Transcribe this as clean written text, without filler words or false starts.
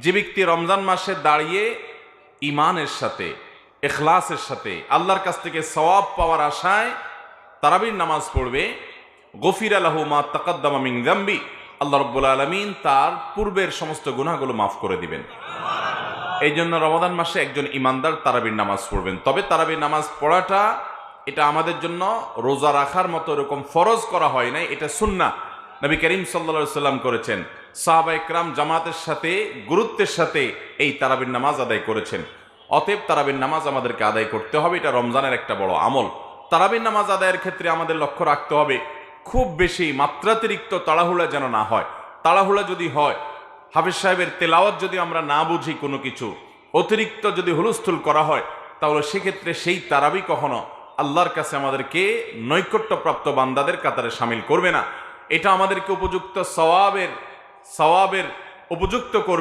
যে ব্যক্তি রমজান মাসে দাঁড়িয়ে ঈমানের সাথে ইখলাসের সাথে আল্লাহর কাছ থেকে সওয়াব পাওয়ার আশায় তারাবির নামাজ পড়বে, গফিরা লাহু মা তাকাদ্দামা মিন যামবি, আল্লাহ রাব্বুল আলামিন তার পূর্বের সমস্ত গুনাহগুলো মাফ করে দিবেন। এই জন্য রমাদান মাসে একজন ইমানদার তারাবির নামাজ পড়বেন। তবে তারাবির নামাজ পড়াটা এটা আমাদের জন্য রোজা রাখার মতো এরকম ফরজ করা হয় নাই, এটা সুন্নাহ। নবী করিম সাল্লাল্লাহু আলাইহি সাল্লাম করেছেন, সাহাবা ইকরাম জামাতের সাথে গুরুত্বের সাথে এই তারাবির নামাজ আদায় করেছেন। অতএব তারাবির নামাজ আমাদেরকে আদায় করতে হবে, এটা রমজানের একটা বড় আমল। তারাবির নামাজ আদায়ের ক্ষেত্রে আমাদের লক্ষ্য রাখতে হবে খুব বেশি মাত্রাতিরিক্ত তাড়াহুড়া যেন না হয়। তাড়াহুড়া যদি হয়, হাফেজ সাহেবের তেলাওয়াত যদি আমরা না বুঝি, কোনো কিছু অতিরিক্ত যদি হুলস্থুল করা হয়, তাহলে সেক্ষেত্রে সেই তারাবি কখনো আল্লাহর কাছে আমাদেরকে নৈকট্যপ্রাপ্ত বান্দাদের কাতারে শামিল করবে না। এটা আমাদেরকে উপযুক্ত সওয়াবের উপযুক্ত করবে